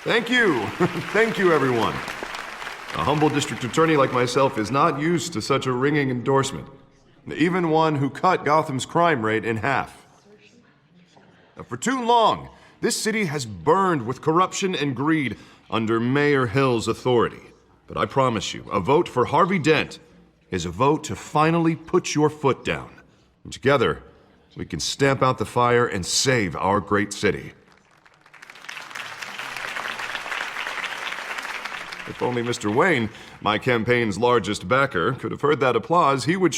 Thank you. Thank you, everyone. A humble district attorney like myself is not used to such a ringing endorsement. Even one who cut Gotham's crime rate in half. For too long, this city has burned with corruption and greed under Mayor Hill's authority. But I promise you, a vote for Harvey Dent is a vote to finally put your foot down. And together, we can stamp out the fire and save our great city. If only Mr. Wayne, my campaign's largest backer, could have heard that applause, he would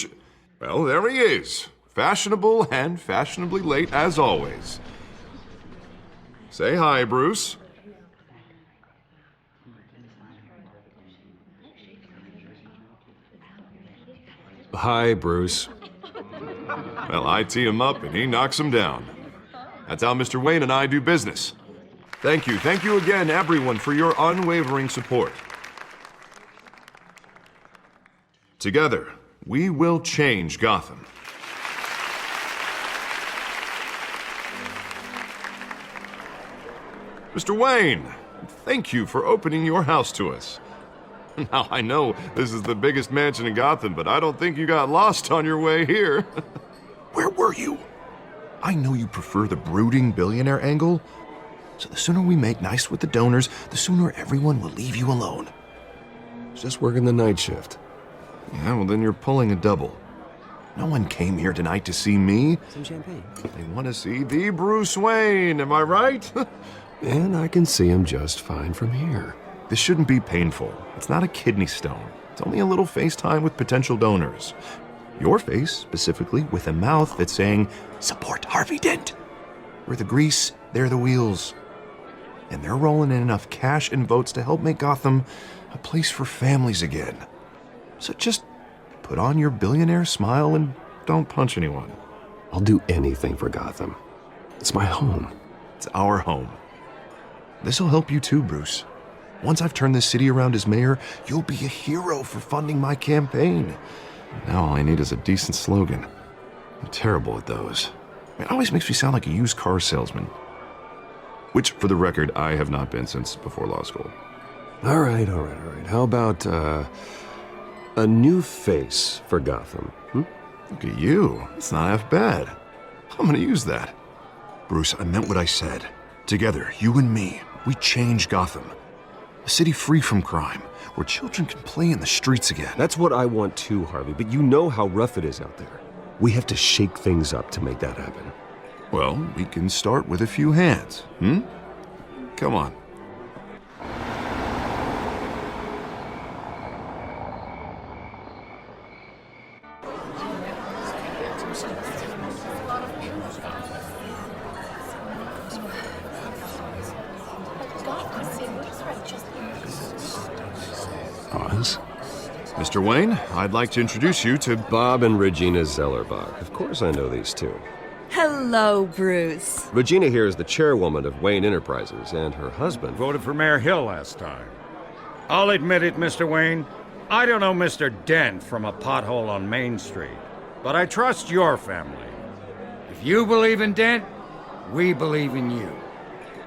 well, there he is. Fashionable and fashionably late as always. Say hi, Bruce. Hi, Bruce. Well, I tee him up and he knocks him down. That's how Mr. Wayne and I do business. Thank you again, everyone, for your unwavering support. Together, we will change Gotham. Mr. Wayne, thank you for opening your house to us. Now, I know this is the biggest mansion in Gotham, but I don't think you got lost on your way here. Where were you? I know you prefer the brooding billionaire angle, so the sooner we make nice with the donors, the sooner everyone will leave you alone. Just working the night shift. Yeah, well, then you're pulling a double. No one came here tonight to see me. Some champagne. They want to see the Bruce Wayne, am I right? And I can see him just fine from here. This shouldn't be painful. It's not a kidney stone. It's only a little FaceTime with potential donors. Your face, specifically, with a mouth that's saying, support Harvey Dent. We're the grease, they're the wheels. And they're rolling in enough cash and votes to help make Gotham a place for families again. So just put on your billionaire smile and don't punch anyone. I'll do anything for Gotham. It's my home. It's our home. This'll help you too, Bruce. Once I've turned this city around as mayor, you'll be a hero for funding my campaign. Now all I need is a decent slogan. I'm terrible at those. It always makes me sound like a used car salesman. Which, for the record, I have not been since before law school. All right. How about, a new face for Gotham, Look at you. It's not half bad. I'm gonna use that. Bruce, I meant what I said. Together, you and me, we change Gotham. A city free from crime, where children can play in the streets again. That's what I want too, Harvey, but you know how rough it is out there. We have to shake things up to make that happen. Well, we can start with a few hands, Come on. Oz? Mr. Wayne, I'd like to introduce you to Bob and Regina Zellerbach. Of course I know these two. Hello, Bruce. Regina here is the chairwoman of Wayne Enterprises, and her husband... Voted for Mayor Hill last time. I'll admit it, Mr. Wayne. I don't know Mr. Dent from a pothole on Main Street, but I trust your family. If you believe in Dent, we believe in you.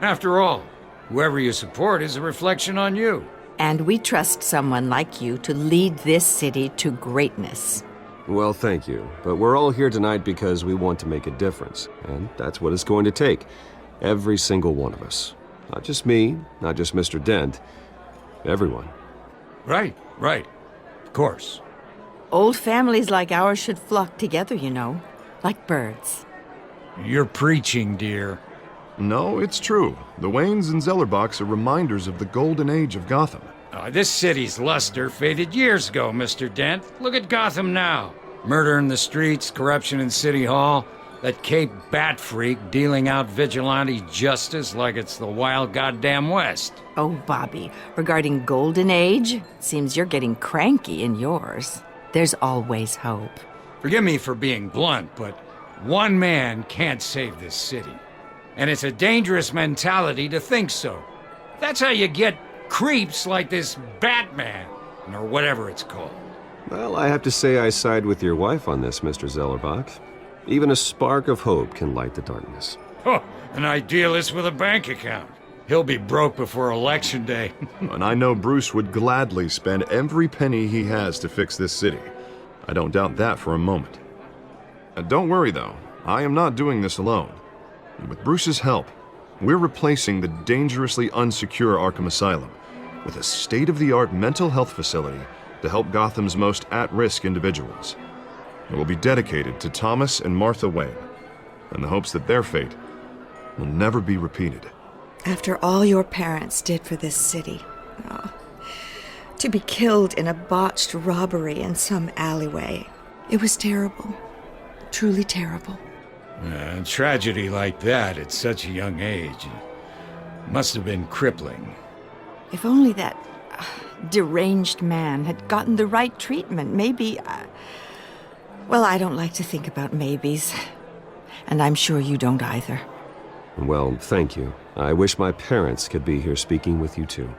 After all, whoever you support is a reflection on you. And we trust someone like you to lead this city to greatness. Well, thank you. But we're all here tonight because we want to make a difference. And that's what it's going to take. Every single one of us. Not just me, not just Mr. Dent. Everyone. Right. Of course. Old families like ours should flock together, you know, like birds. You're preaching, dear. No, it's true. The Waynes and Zellerbachs are reminders of the golden age of Gotham. This city's luster faded years ago, Mr. Dent. Look at Gotham now. Murder in the streets, corruption in City Hall, that Cape Bat freak dealing out vigilante justice like it's the wild goddamn West. Oh, Bobby, regarding Golden Age, seems you're getting cranky in yours. There's always hope. Forgive me for being blunt, but one man can't save this city. And it's a dangerous mentality to think so. That's how you get creeps like this Batman, or whatever it's called. Well, I have to say I side with your wife on this, Mr. Zellerbach. Even a spark of hope can light the darkness. Oh, an idealist with a bank account. He'll be broke before Election Day. And I know Bruce would gladly spend every penny he has to fix this city. I don't doubt that for a moment. Don't worry, though. I am not doing this alone. And with Bruce's help, we're replacing the dangerously unsecure Arkham Asylum with a state-of-the-art mental health facility to help Gotham's most at-risk individuals. It will be dedicated to Thomas and Martha Wayne, in the hopes that their fate will never be repeated. After all your parents did for this city, oh, to be killed in a botched robbery in some alleyway, it was terrible. Truly terrible. A tragedy like that at such a young age must have been crippling. If only that deranged man had gotten the right treatment, maybe... well, I don't like to think about maybes. And I'm sure you don't either. Well, thank you. I wish my parents could be here speaking with you too.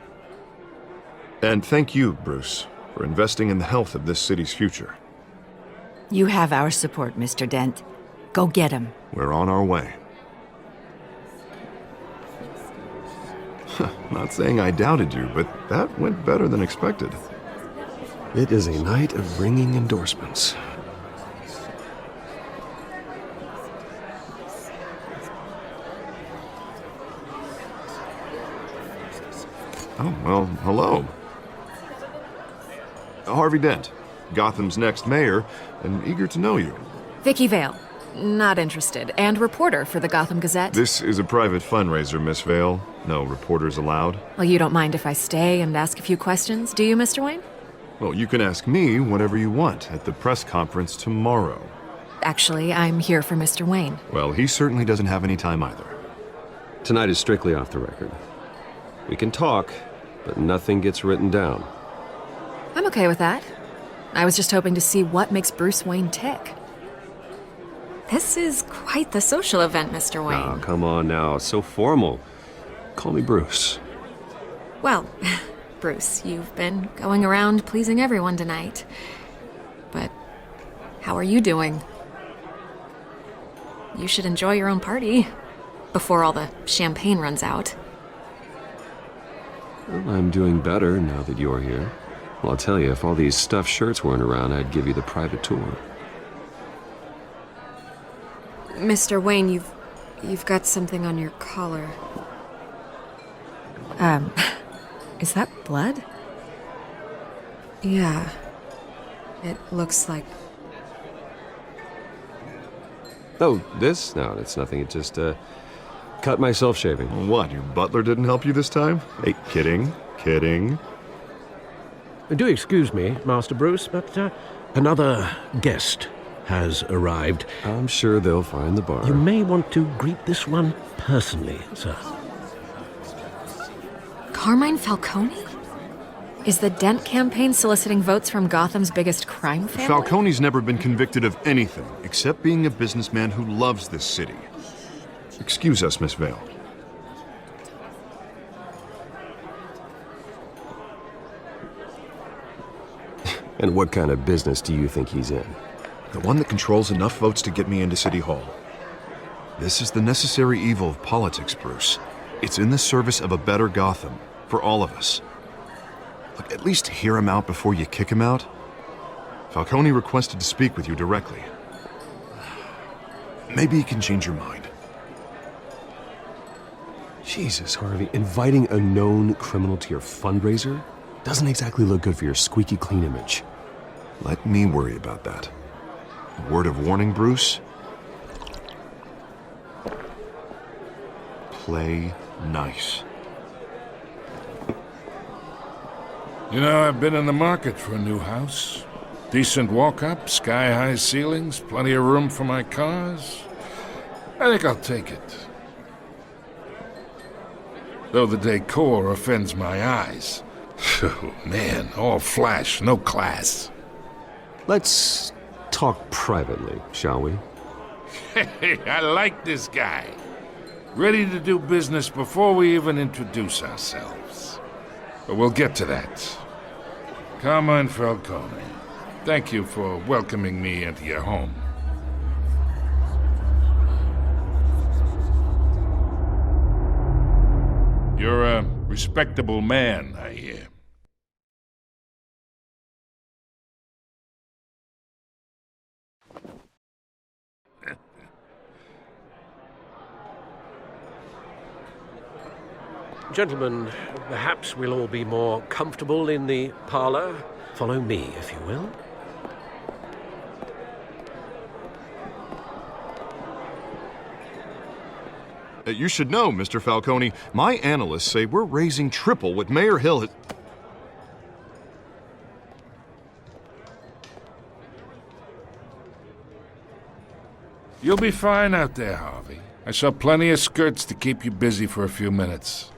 And thank you, Bruce, for investing in the health of this city's future. You have our support, Mr. Dent. Go get him. We're on our way. Not saying I doubted you, but that went better than expected. It is a night of ringing endorsements. Oh, well, hello. Harvey Dent, Gotham's next mayor, and eager to know you. Vicky Vale. Not interested. And reporter for the Gotham Gazette. This is a private fundraiser, Miss Vale. No reporters allowed. Well, you don't mind if I stay and ask a few questions, do you, Mr. Wayne? Well, you can ask me whatever you want at the press conference tomorrow. Actually, I'm here for Mr. Wayne. Well, he certainly doesn't have any time either. Tonight is strictly off the record. We can talk, but nothing gets written down. I'm okay with that. I was just hoping to see what makes Bruce Wayne tick. This is quite the social event, Mr. Wayne. Oh, come on now. So formal. Call me Bruce. Well, Bruce, you've been going around pleasing everyone tonight. But how are you doing? You should enjoy your own party before all the champagne runs out. Well, I'm doing better now that you're here. Well, I'll tell you, if all these stuffed shirts weren't around, I'd give you the private tour. Mr. Wayne, you've got something on your collar. Is that blood? Yeah. It looks like... Oh, this? No, it's nothing. It just, cut myself shaving. What, your butler didn't help you this time? Hey, kidding, kidding. Do excuse me, Master Bruce, but another guest has arrived. I'm sure they'll find the bar. You may want to greet this one personally, sir. Carmine Falcone? Is the Dent campaign soliciting votes from Gotham's biggest crime family? Falcone's never been convicted of anything except being a businessman who loves this city. Excuse us, Miss Vale. And what kind of business do you think he's in? The one that controls enough votes to get me into City Hall. This is the necessary evil of politics, Bruce. It's in the service of a better Gotham, for all of us. Look, at least hear him out before you kick him out. Falcone requested to speak with you directly. Maybe he can change your mind. Jesus, Harvey, inviting a known criminal to your fundraiser doesn't exactly look good for your squeaky clean image. Let me worry about that. A word of warning, Bruce. Play nice. You know, I've been in the market for a new house. Decent walk-up, sky-high ceilings, plenty of room for my cars. I think I'll take it. Though the decor offends my eyes. Oh, man, all flash, no class. Let's talk privately, shall we? Hey, I like this guy. Ready to do business before we even introduce ourselves. But we'll get to that. Carmine Falcone, thank you for welcoming me into your home. You're a respectable man, I hear. Gentlemen, perhaps we'll all be more comfortable in the parlor. Follow me, if you will. You should know, Mr. Falcone, my analysts say we're raising triple what Mayor Hill has... You'll be fine out there, Harvey. I saw plenty of skirts to keep you busy for a few minutes.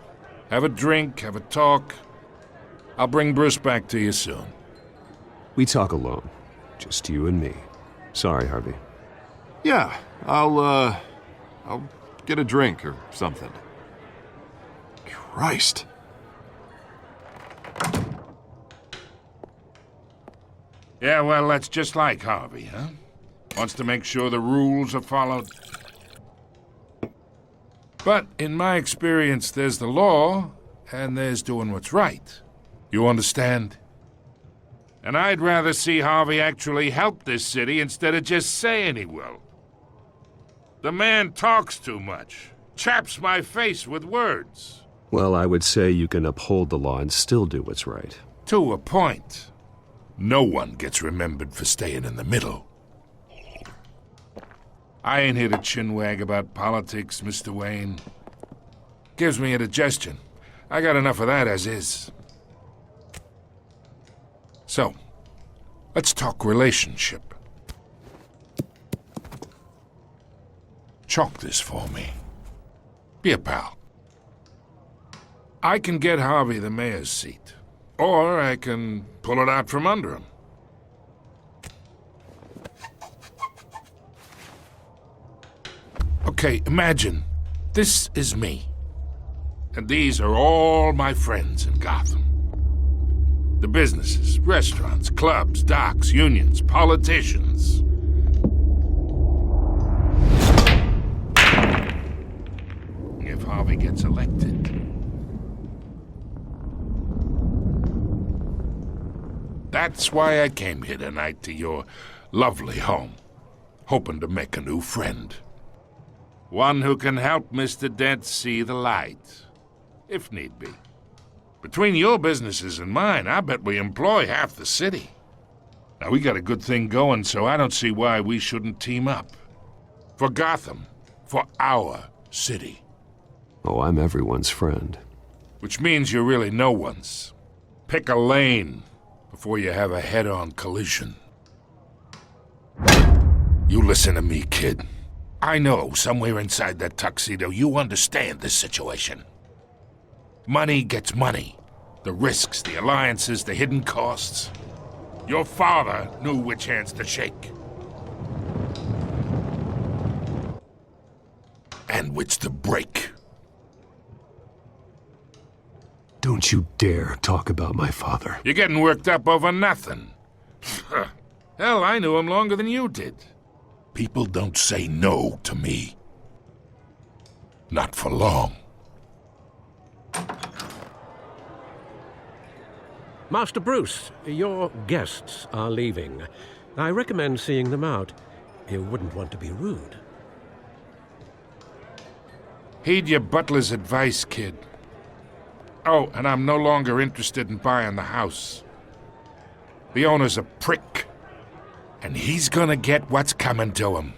Have a drink, have a talk. I'll bring Bruce back to you soon. We talk alone. Just you and me. Sorry, Harvey. Yeah, I'll get a drink or something. Christ. Yeah, well, that's just like Harvey, huh? Wants to make sure the rules are followed. But in my experience, there's the law, and there's doing what's right. You understand? And I'd rather see Harvey actually help this city instead of just saying he will. The man talks too much, chaps my face with words. Well, I would say you can uphold the law and still do what's right. To a point. No one gets remembered for staying in the middle. I ain't here to chinwag about politics, Mr. Wayne. Gives me indigestion. I got enough of that as is. So, let's talk relationship. Chalk this for me. Be a pal. I can get Harvey the mayor's seat, or I can pull it out from under him. Okay, imagine this is me, and these are all my friends in Gotham. The businesses, restaurants, clubs, docks, unions, politicians. If Harvey gets elected, that's why I came here tonight to your lovely home, hoping to make a new friend. One who can help Mr. Dent see the light, if need be. Between your businesses and mine, I bet we employ half the city. Now, we got a good thing going, so I don't see why we shouldn't team up. For Gotham, for our city. Oh, I'm everyone's friend. Which means you're really no one's. Pick a lane before you have a head-on collision. You listen to me, kid. I know somewhere inside that tuxedo you understand this situation. Money gets money. The risks, the alliances, the hidden costs. Your father knew which hands to shake. And which to break. Don't you dare talk about my father. You're getting worked up over nothing. Hell, I knew him longer than you did. People don't say no to me. Not for long. Master Bruce, your guests are leaving. I recommend seeing them out. You wouldn't want to be rude. Heed your butler's advice, kid. Oh, and I'm no longer interested in buying the house. The owner's a prick. And he's gonna get what's coming to him.